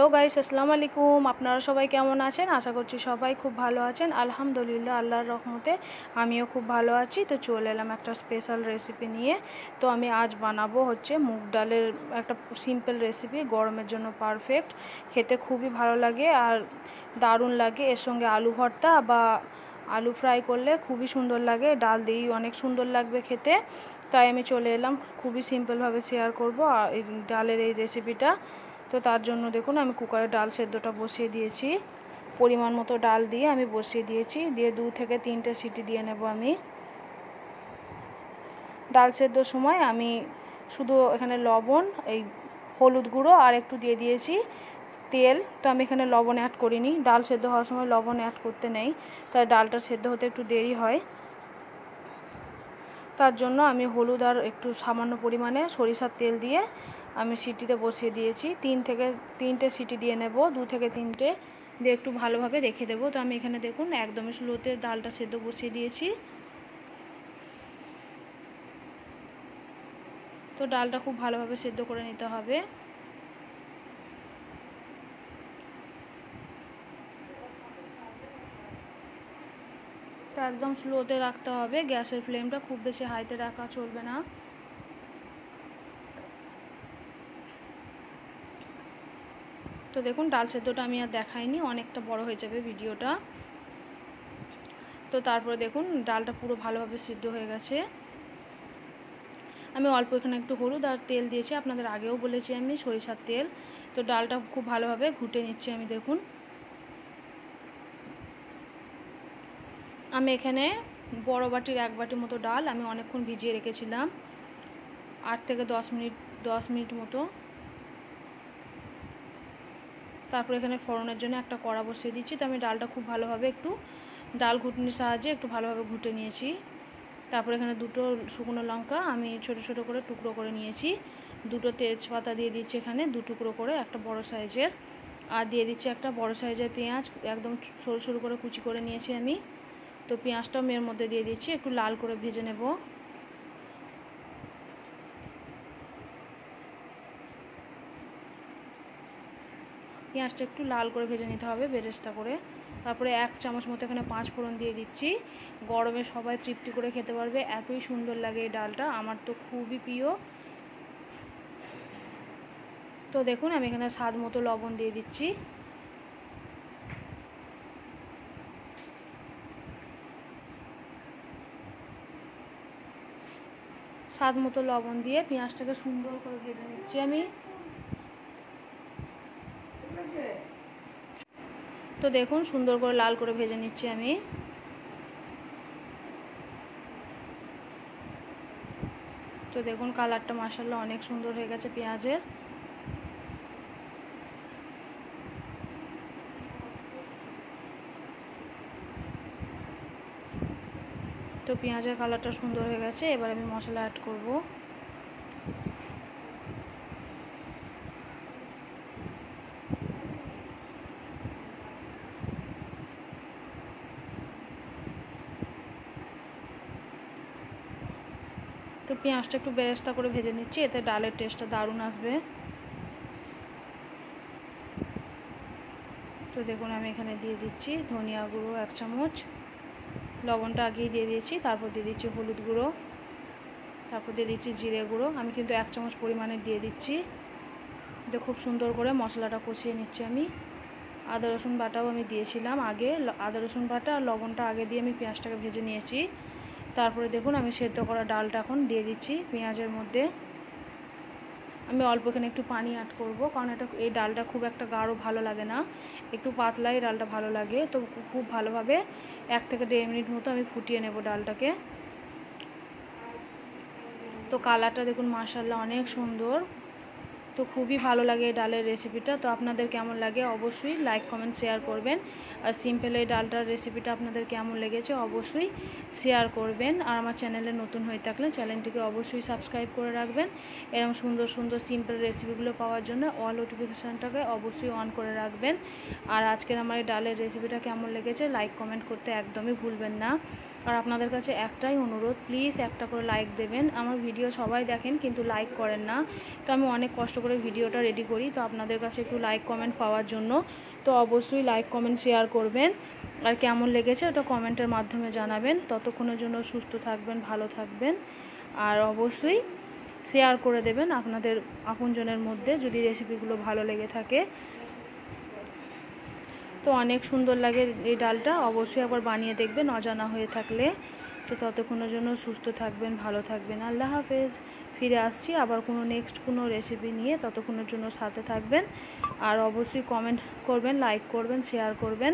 Hello guys, আসসালামু আলাইকুম। আপনারা সবাই কেমন আছেন? আশা করছি সবাই খুব ভালো আছেন। আলহামদুলিল্লাহ, আল্লাহর রহমতে আমিও খুব ভালো আছি। তো চলে এলাম একটা স্পেশাল রেসিপি নিয়ে। তো আমি আজ বানাবো হচ্ছে মুগ ডালের একটা সিম্পল রেসিপি, গরমের জন্য পারফেক্ট, খেতে খুবই ভালো লাগে আর দারুণ লাগে। এর সঙ্গে আলু ভর্তা বা আলু ফ্রাই করলে খুবই সুন্দর লাগে, ডাল দিয়েই অনেক সুন্দর লাগবে খেতে। তাই আমি চলে এলাম, খুবই সিম্পলভাবে শেয়ার করবো এই ডালের এই রেসিপিটা। তো তার জন্য দেখুন আমি কুকারে ডাল সেদ্ধটা বসিয়ে দিয়েছি। পরিমাণ মতো ডাল দিয়ে আমি বসিয়ে দিয়েছি, দিয়ে 2 থেকে 3টে সিটি দিয়ে নেব আমি। ডাল সেদ্ধর সময় আমি শুধু এখানে লবণ, এই হলুদ গুঁড়ো আর একটু দিয়ে দিয়েছি তেল। তো আমি এখানে লবণ অ্যাড করিনি, ডাল সেদ্ধ হওয়ার সময় লবণ অ্যাড করতে নেই, তাই ডালটা সেদ্ধ হতে একটু দেরি হয়। তার জন্য আমি হলুদ আর একটু সামান্য পরিমাণে সরিষার তেল দিয়ে আমি সিটিতে বসিয়ে দিয়েছি। 3 থেকে 3টে সিটি দিয়ে নেব, 2 থেকে 3টে দিয়ে একটু ভালোভাবে রেখে দেবো। তো আমি এখানে দেখুন একদমই স্লোতে ডালটা সেদ্ধ বসিয়ে দিয়েছি। তো ডালটা খুব ভালোভাবে সেদ্ধ করে নিতে হবে। তো একদম স্লোতে রাখতে হবে, গ্যাসের ফ্লেমটা খুব বেশি হাইতে রাখা চলবে না। তো দেখুন ডাল সেদ্ধটা আমি আর দেখাইনি, অনেকটা বড় হয়ে যাবে ভিডিওটা। তো তারপরে দেখুন ডালটা পুরো ভালোভাবে সিদ্ধ হয়ে গেছে। আমি অল্প এখানে একটু হলুদ আর তেল দিয়েছি, আপনাদের আগেও বলেছি আমি, সরিষার তেল। তো ডালটা খুব ভালোভাবে ঘুটে নিচ্ছি আমি। দেখুন আমি এখানে বড় বাটির 1 বাটি মতো ডাল আমি অনেকক্ষণ ভিজিয়ে রেখেছিলাম, 8 থেকে 10 মিনিট মতো। তারপর এখানে ফোড়নের জন্য একটা কড়া বসিয়ে দিচ্ছি। তো আমি ডালটা খুব ভালোভাবে একটু ডাল ঘুটনির সাহায্যে একটু ভালোভাবে ঘুটে নিয়েছি। তারপর এখানে 2টো শুকনো লঙ্কা আমি ছোট ছোট করে টুকরো করে নিয়েছি, 2টো তেজপাতা দিয়ে দিচ্ছি এখানে 2 টুকরো করে, একটা বড় সাইজের। আর দিয়ে দিচ্ছি একটা বড় সাইজের পেঁয়াজ, একদম সরু সরু করে কুচি করে নিয়েছি আমি। তো পেঁয়াজটাও এর মধ্যে দিয়ে দিচ্ছি, একটু লাল করে ভেজে নেব। পেঁয়াজটা একটু লাল করে ভেজে নিতে হবে বেরেস্তা করে। তারপরে 1 চামচ মতো এখানে 5 ফোড়ন দিয়ে দিচ্ছি। গরমে সবাই তৃপ্তি করে খেতে পারবে, এতই সুন্দর লাগে এই ডালটা, আমার তো খুবই প্রিয়। তো দেখুন আমি এখানে স্বাদ মতো লবণ দিয়ে দিচ্ছি। স্বাদ মতো লবণ দিয়ে পেঁয়াজটাকে সুন্দর করে ভেজে নিচ্ছি আমি। তো দেখুন সুন্দর করে লাল করে ভেজে নিচ্ছি আমি। তো দেখুন কালারটা মাশাআল্লাহ অনেক সুন্দর হয়ে গেছে পেঁয়াজের। তো পেঁয়াজের কালারটা সুন্দর হয়ে গেছে, এবার আমি মশলা অ্যাড করব। তো পেঁয়াজটা একটু বেরেস্তা করে ভেজে নিচ্ছি, এতে ডালের টেস্টটা দারুণ আসবে। তো দেখুন আমি এখানে দিয়ে দিচ্ছি ধনিয়া গুঁড়ো 1 চামচ, লবণটা আগেই দিয়ে দিয়েছি। তারপর দিয়ে দিচ্ছি হলুদ গুঁড়ো, তারপর দিয়ে দিচ্ছি জিরে গুঁড়ো, আমি কিন্তু 1 চামচ পরিমাণে দিয়ে দিচ্ছি। তো খুব সুন্দর করে মশলাটা কষিয়ে নিচ্ছি আমি। আদা রসুন বাটাও আমি দিয়েছিলাম আগে, আদা রসুন বাটা আর লবণটা আগে দিয়ে আমি পেঁয়াজটাকে ভেজে নিয়েছি। তারপরে দেখুন আমি সেদ্ধ করা ডালটা এখন দিয়ে দিচ্ছি পেঁয়াজের মধ্যে। আমি অল্প এখানে একটু পানি অ্যাড করব, কারণ এই ডালটা খুব একটা গাঢ় ভালো লাগে না, একটু পাতলাই ডালটা ভালো লাগে। তো খুব ভালোভাবে 1 থেকে 1.5 মিনিট মতো আমি ফুটিয়ে নেব ডালটাকে। তো কালারটা দেখুন মাশাআল্লাহ অনেক সুন্দর। তো খুবই ভালো লাগে এই ডালের রেসিপিটা। তো আপনাদের কেমন লাগে অবশ্যই লাইক কমেন্ট শেয়ার করবেন। আর সিম্পল এই ডালটার রেসিপিটা আপনাদের কেমন লেগেছে অবশ্যই শেয়ার করবেন। আর আমার চ্যানেলে নতুন হয়ে থাকলে চ্যানেলটিকে অবশ্যই সাবস্ক্রাইব করে রাখবেন। এরকম সুন্দর সুন্দর সিম্পল রেসিপিগুলো পাওয়ার জন্য অল নোটিফিকেশানটাকে অবশ্যই অন করে রাখবেন। আর আজকের আমার এই ডালের রেসিপিটা কেমন লেগেছে লাইক কমেন্ট করতে একদমই ভুলবেন না। আর আপনাদের কাছে একটাই অনুরোধ, প্লিজ একটা করে লাইক দেবেন। আমার ভিডিও সবাই দেখেন কিন্তু লাইক করেন না, তো আমি অনেক কষ্ট করে ভিডিওটা রেডি করি, তো আপনাদের কাছে একটু লাইক কমেন্ট পাওয়ার জন্য। তো অবশ্যই লাইক কমেন্ট শেয়ার করবেন, আর কেমন লেগেছে ওটা কমেন্টের মাধ্যমে জানাবেন। ততক্ষণের জন্য সুস্থ থাকবেন, ভালো থাকবেন, আর অবশ্যই শেয়ার করে দেবেন আপনাদের আপনজনের মধ্যে যদি রেসিপিগুলো ভালো লেগে থাকে। তো অনেক সুন্দর লাগে এই ডালটা, অবশ্যই একবার বানিয়ে দেখবেন অজানা হয়ে থাকলে। তো ততক্ষণের জন্য সুস্থ থাকবেন, ভালো থাকবেন। আল্লাহ হাফেজ। ফিরে আসছি আবার নেক্সট কোনো রেসিপি নিয়ে, ততক্ষণের জন্য সাথে থাকবেন, আর অবশ্যই কমেন্ট করবেন, লাইক করবেন, শেয়ার করবেন।